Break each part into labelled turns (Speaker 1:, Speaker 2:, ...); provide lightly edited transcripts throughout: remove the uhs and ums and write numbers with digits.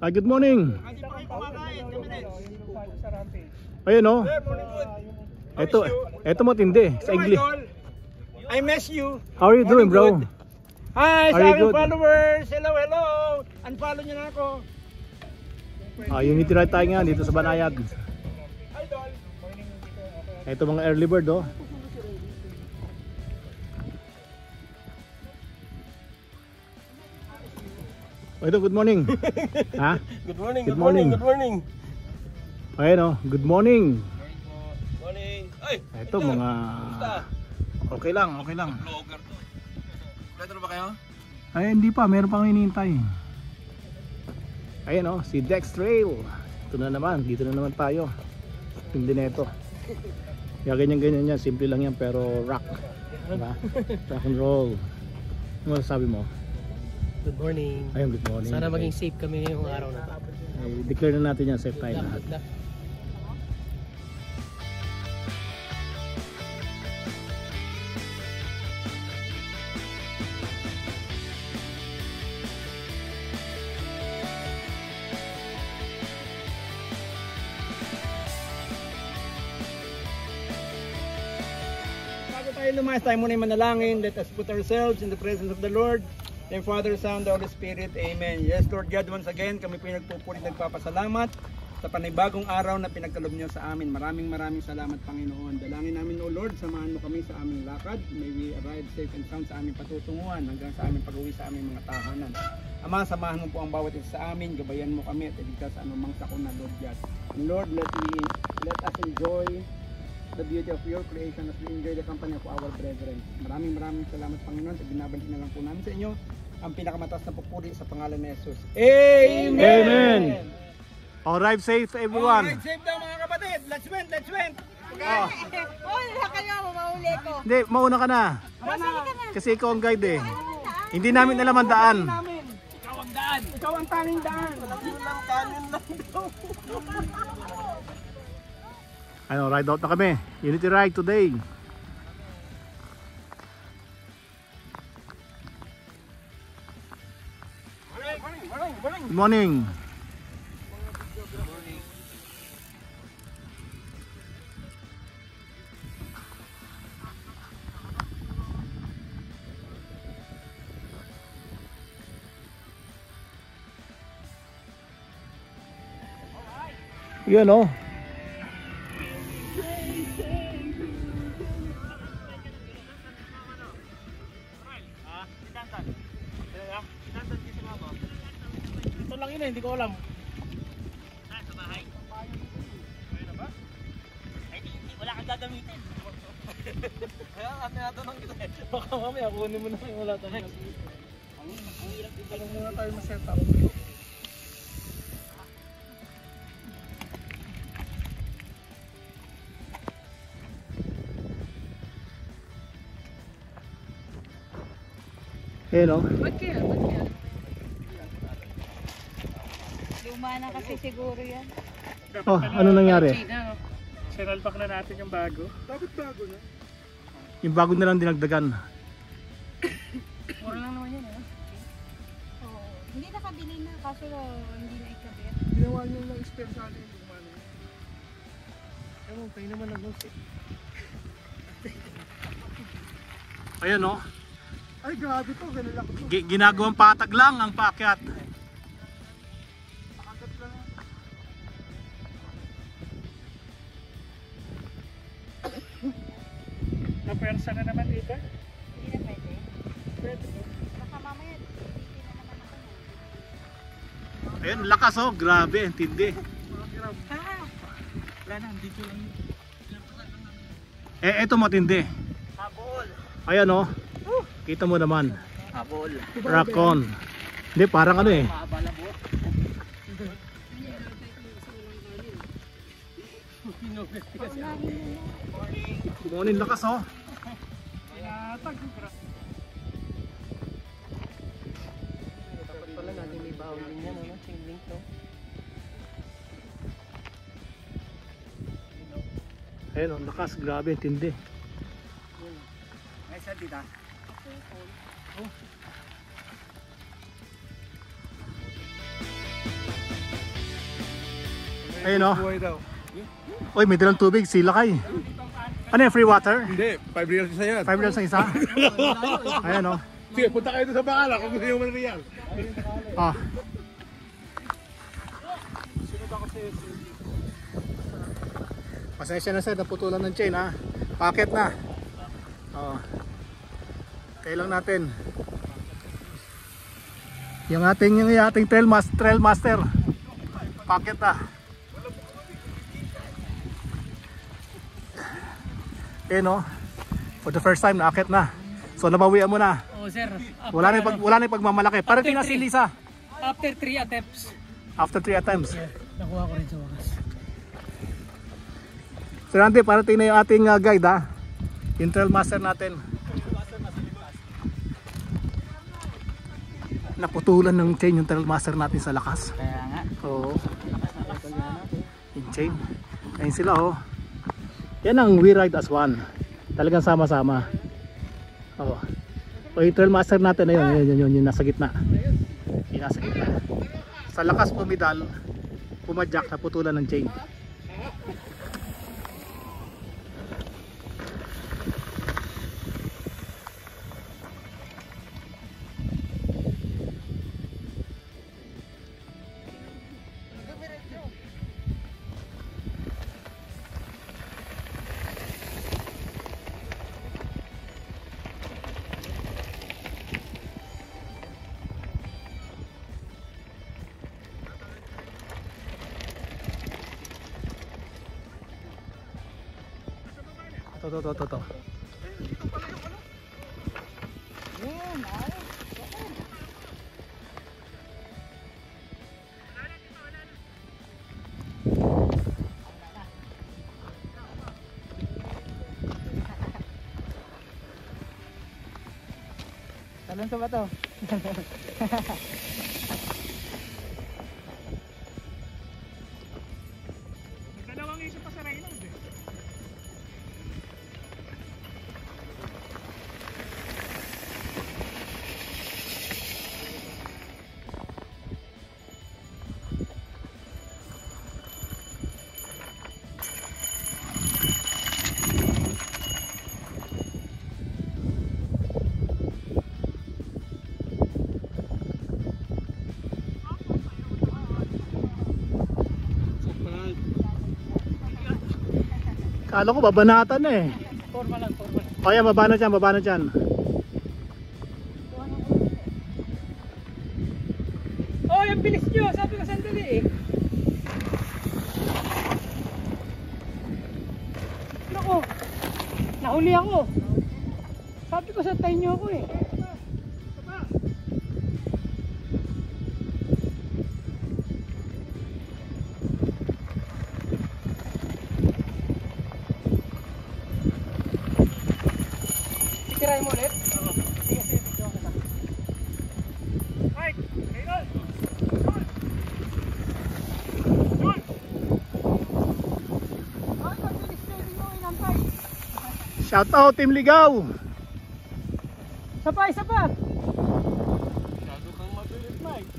Speaker 1: Good morning.
Speaker 2: Hindi pa kayo kumakain. 2 minutes.
Speaker 1: Ayun oh.
Speaker 2: Sir, morning good.
Speaker 1: Ito matindi. Sa English.
Speaker 2: I miss you.
Speaker 1: How are you doing, bro?
Speaker 2: Hi,
Speaker 1: Are
Speaker 2: sa
Speaker 1: you
Speaker 2: aking
Speaker 1: good?
Speaker 2: followers. Hello, hello. Unfollow nyo na ako.
Speaker 1: Unity ride tayo nga dito sa Banayad.
Speaker 2: Hi, Dol.
Speaker 1: Ito mga early bird oh. Ito, good morning. Ha?
Speaker 2: Good morning,
Speaker 1: Good morning.
Speaker 2: good morning.
Speaker 1: Ayun oh, good morning.
Speaker 2: Morning. Ay,
Speaker 1: Ito mga okay lang.
Speaker 2: vlogger to. Ready ba kayo?
Speaker 1: Ay hindi pa, meron pang hinihintay. Ayun oh, si Dex Trail. Ito na naman, dito na naman tayo. Hindi na ito. Kaya ganyan yan, simple lang yan pero rock. Diba? Rock and roll. Ano sabi mo?
Speaker 3: Good morning.
Speaker 1: Ayun, good morning.
Speaker 3: Sana maging safe kami ngayong araw na to.
Speaker 1: Declare na natin yan, safe tayo lahat.
Speaker 3: Good luck.
Speaker 2: Bago tayo lumayas, tayo muna yung manalangin. Let us put ourselves in the presence of the Lord. The Father, Son, the Holy Spirit. Amen. Yes, Lord God, once again, kami po yung nagpupuri, nagpapasalamat sa panibagong araw na pinagkalob niyo sa amin. Maraming salamat, Panginoon. Dalangin namin, O Lord, samahan mo kami sa aming lakad. May we arrive safe and sound sa aming patutunguhan hanggang sa aming pag-uwi sa aming mga tahanan. Ama, samahan mo po ang bawat isa sa amin. Gabayan mo kami at iligtas sa anumang sakuna, Lord God. And Lord, let us enjoy the beauty of your creation as we enjoy the company of our brethren. Maraming salamat, Panginoon, at binabalik na lang po namin sa inyo ang pinakamataas na pupuri sa pangalan ni Jesus. Amen!
Speaker 1: Amen! Drive safe everyone.
Speaker 2: Alright, safe daw mga kapatid. Let's win!
Speaker 1: Oh.
Speaker 4: Wala kayo, mauli ko.
Speaker 1: Hindi, mauna ka na. Kasi ikaw ang guide eh. Hindi namin alam ang daan.
Speaker 2: Ikaw ang daan! Ikaw ang tanging daan! Yun lang daw!
Speaker 1: Ride out na kami. Unity ride today. Good morning. Yun oh.
Speaker 3: Ito lang yun eh, hindi ko alam.
Speaker 2: Sa bahay? Ay, wala kang gagamitin. Kaya tinatanong kita eh.
Speaker 3: Baka mamaya kunin mo na yung wala tayo.
Speaker 2: Ang hirap din pala muna tayo ma-set up.
Speaker 1: Yun oh.
Speaker 4: Ba't kaya? Luma na kasi siguro yan.
Speaker 1: Oh, ano nangyari?
Speaker 3: Sinalpak na natin yung bago.
Speaker 2: Dapat bago na.
Speaker 1: Yung bago na lang dinagdagan.
Speaker 3: Mura lang naman yan eh.
Speaker 4: Oo. Hindi nakabili na, kaso hindi na ikabit.
Speaker 2: Ginawa nyo lang spare sa atin yung kumano.
Speaker 3: Ewan, kayo naman nag-host eh.
Speaker 1: Ayan oh.
Speaker 2: Ay, grabe to. Ganun lang to.
Speaker 1: Ginagawang patag lang ang paakyat.
Speaker 2: Pakagat lang.
Speaker 3: Napersa na naman dito.
Speaker 4: Hindi na pwede.
Speaker 3: Pwede.
Speaker 4: Baka mamaya, hindi na naman ako.
Speaker 1: Ayun, lakas oh. Grabe, tindi.
Speaker 3: Wala na, dito lang yun.
Speaker 1: Eto matindi.
Speaker 2: Habol.
Speaker 1: Ayan oh. Kita mo naman.
Speaker 2: Habol.
Speaker 1: Rock on. Hindi, parang ano eh.
Speaker 2: Maabalabo.
Speaker 1: Good morning, lakas oh.
Speaker 3: Dapat pala natin may bawal din yan, ano? Chain link to.
Speaker 1: Ayun oh, lakas. Grabe, tindi.
Speaker 2: Ay, saan tita?
Speaker 4: Okay,
Speaker 1: Ayun o.
Speaker 2: Buhay daw.
Speaker 1: Uy, may dalang tubig, silakay. Ano yung free water?
Speaker 2: Hindi, 5 reals isa yan.
Speaker 1: 5 reals ang isa? Ayan o.
Speaker 2: Sige, punta kayo doon sa Bacala kung gusto nyo man real.
Speaker 1: Oh. Pasensya na sir, naputulan ng chain ha. Packet na. Oh. Kailang natin. Yung ating trail master. Packet na. Eh no. For the first time naakit na. So nabawian mo na.
Speaker 3: Oh, sir.
Speaker 1: Wala na yung pagmamalaki. Parating na si Lisa.
Speaker 3: After 3 attempts.
Speaker 1: After 3 attempts.
Speaker 3: Yeah, nakuha ko rin sa wakas.
Speaker 1: So Randy, parating na yung ating guide ha. Yung trail master natin. Naputulan ng chain yung trail master natin sa lakas.
Speaker 3: Kaya nga.
Speaker 1: Oo. Yung chain. Ayun sila oh. Yan ang we ride as one. Talagang sama-sama. Oh. O yung trail master natin na yun, yung nasa gitna. Yung nasa gitna. Sa lakas pumidal, pumadyak, naputulan ng chain. To.
Speaker 3: Talon sa bato.
Speaker 2: Dalawang isip pa sa Reynolds eh.
Speaker 1: Kala ko babanatan na eh.
Speaker 3: Forma lang.
Speaker 1: O yan, baba na dyan.
Speaker 3: Oh, yung bilis nyo. Sabi ko sandali eh. Naku, nahuli ako. Sabi ko sa tayo nyo ako eh. Try mo ulit? Oo. Sige, video ko na. Right, Reynolds! Jun! Ay, nagbilis pwede mo inantay.
Speaker 1: Shout out Team Ligaw.
Speaker 3: Sapa.
Speaker 2: Masyado kang mabilis, Mike.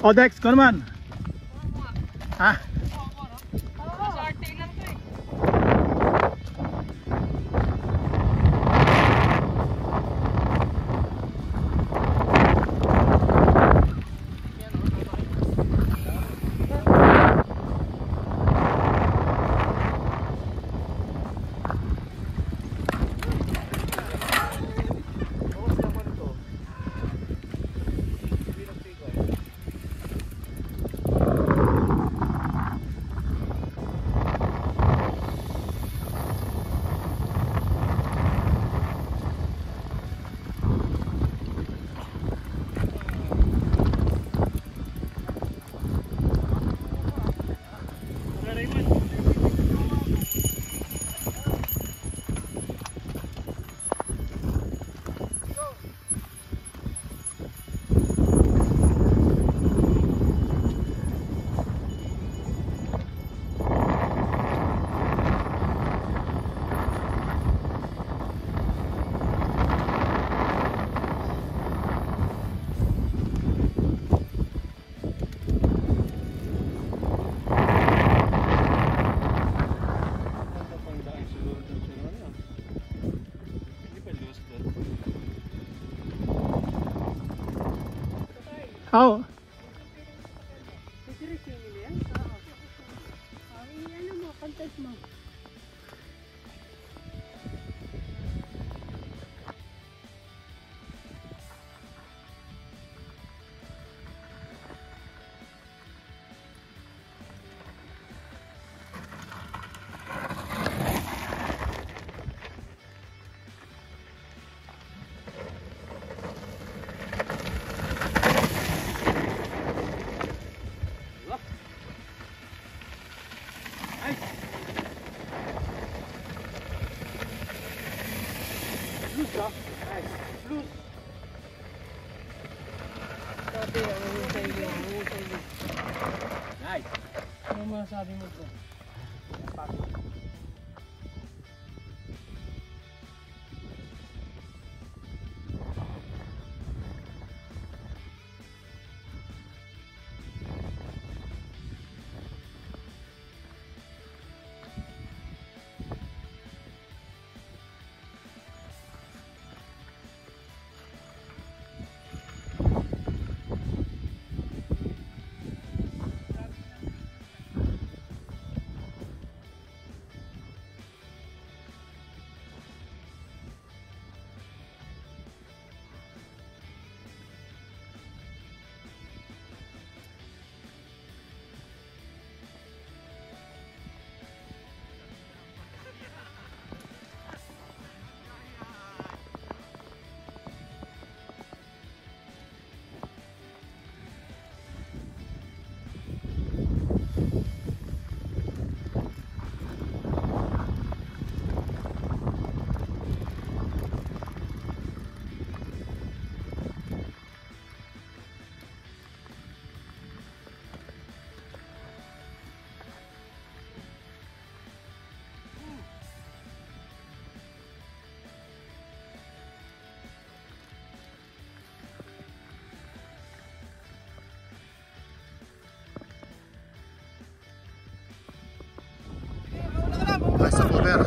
Speaker 1: O Dex, ko naman. Ha?
Speaker 3: Sa RT lang to eh.
Speaker 1: How?
Speaker 3: Diretso yun nila yan?
Speaker 4: Ay, ano mo, content mo.
Speaker 3: Sabi, ang husay mo.
Speaker 2: Nice.
Speaker 3: Ano masasabi mo bro?
Speaker 1: Basta cover.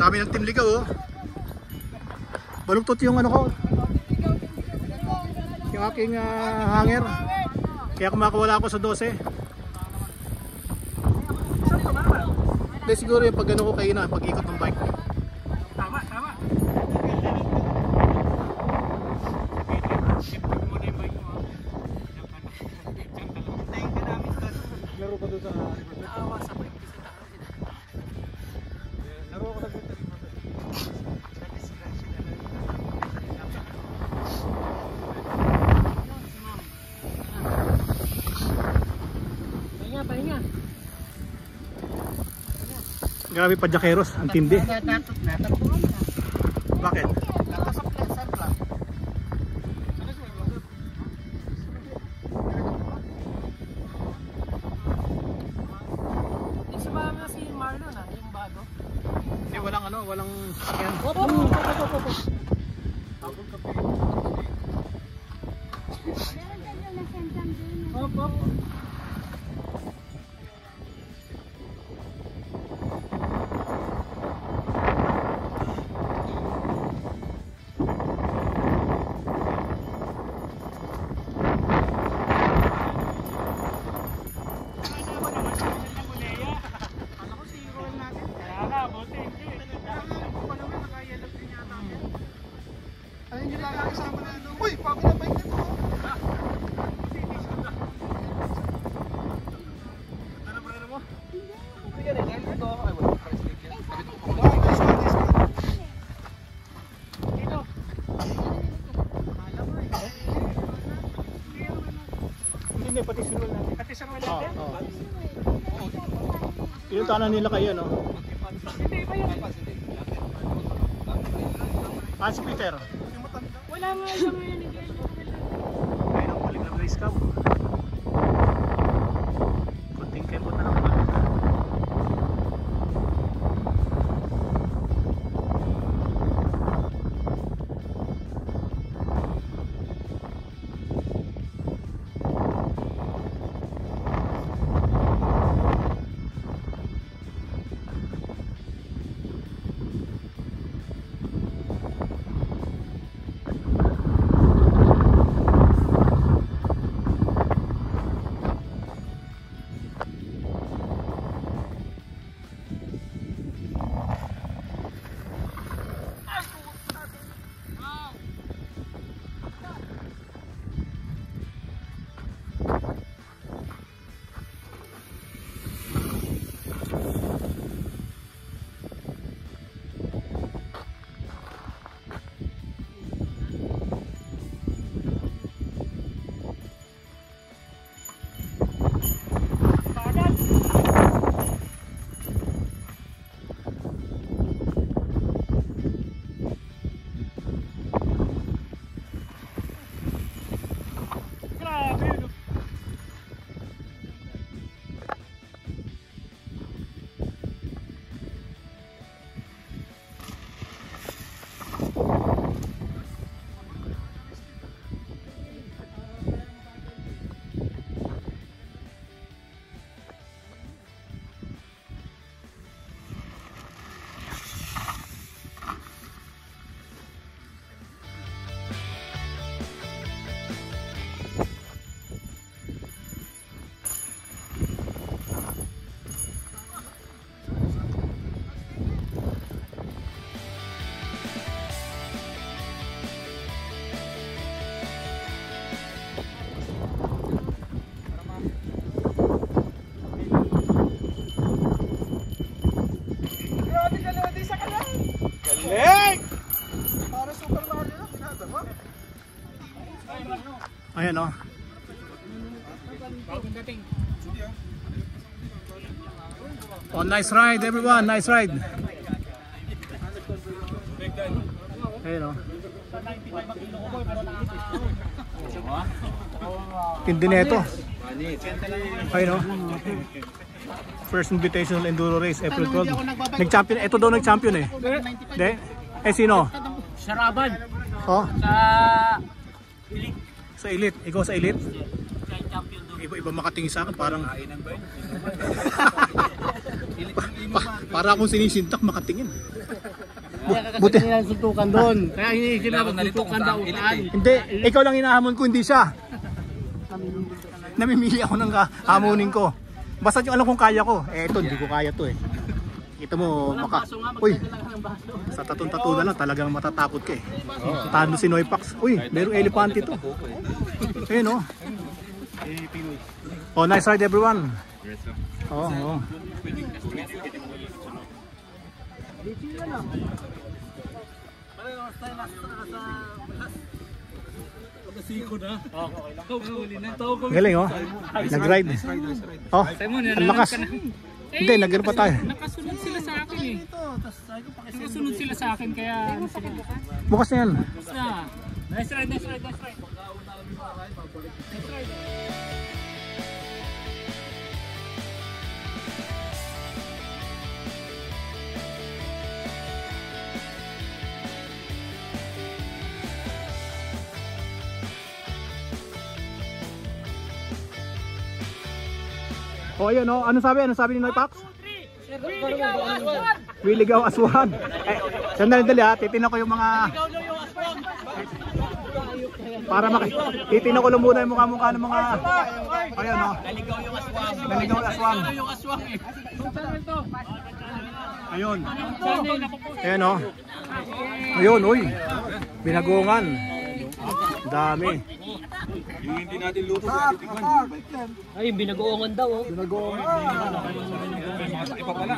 Speaker 1: Dami ng team ligaw oh. Baluktot yung ano ko. Yung aking hanger. Kaya kumakawala ako sa 12. Hindi siguro yung pag ano ko kayo na, pag ikot ng bike.
Speaker 3: Tama, tama.
Speaker 2: Laro ka doon sa Riverbed.
Speaker 3: Naawa sa bike kasi
Speaker 2: Laro ka doon sa Riverbed.
Speaker 3: Pahinga, pahinga.
Speaker 1: Grabe pa Jaqueros, ang tindi.
Speaker 3: Natapon ka.
Speaker 1: Bakit?
Speaker 3: Nakasaplasan lang. Di sumama si Marlon yung bago.
Speaker 1: Hindi walang ano, walang sakyan.
Speaker 3: Opo.
Speaker 4: Meron din yung nasendam din.
Speaker 3: Opo.
Speaker 2: Ayun yung lang kasama na ano. Uy, pami na bike na to. Ano brother mo? Hindi yan eh. Ito. Ay, wala. Price tag yan. Sabi ko po.
Speaker 3: Dito.
Speaker 1: Hindi, pati sunod natin.
Speaker 3: Pati sa mga
Speaker 1: Oo,
Speaker 3: natin.
Speaker 1: oo. Pinuntahan nila kayo, no?
Speaker 3: Hindi ba yun?
Speaker 1: Si Peter.
Speaker 3: Wala nga siya ngayon.
Speaker 1: Ayun ang balik ng race cam. Kunting kembot na lang ba?
Speaker 2: Galing! Para Super Mario na, pinatawa.
Speaker 1: Ayan o. Oh, nice ride everyone, nice ride. Ayan o. Tindi na ito. Ayun o. First Invitational Enduro Race, April 12. Nag-champion, ito daw nag-champion eh. Hindi? Eh sino?
Speaker 3: Saraban.
Speaker 1: Oh,
Speaker 3: Sa
Speaker 1: sa Elite. Ikaw sa Elite? Iba makatingin sa akin, parang para akong sinisintak makatingin. Buti
Speaker 3: nila suntukan doon. Kaya hinihisin na suntukan daw utaan.
Speaker 1: hindi, ikaw lang hinahamon ko, hindi siya. Namimili ako ng hamunin ko. Basta yung alam kong kaya ko. Eh ito, hindi ko kaya to eh. Kita mo, uy, sa tatun-tatu na lang talagang matatakot ka eh. Talo si Noipax. Uy, merong elepante to. Ayun oh. Oh, nice ride everyone. Oo, oo. Galing oh. Nag-ride. Oh, ang lakas. Hindi, nag-ride pa tayo.
Speaker 3: Nakasunod sila sa akin eh. Nakasunod sila sa akin kaya ano sila.
Speaker 1: Bukas na yan.
Speaker 3: Basta. Nice ride, nice ride, nice ride. Nice ride.
Speaker 1: Oh, ayun oh. Ano sabi? Ano sabi ni Noipax? Wiligaw Aswan. Eh, sandali ha. Titignan ko yung mga para titignan ko lang muna yung mukha-mukha ng mga ayun oh. Naligaw yung aswang. Ayun. Ayun oh. Ayun, uy. Binagongan. Dami.
Speaker 2: Yung hindi natin luto,
Speaker 3: Ay, binagoongan daw oh.
Speaker 1: Binagongan.
Speaker 2: ipa pala.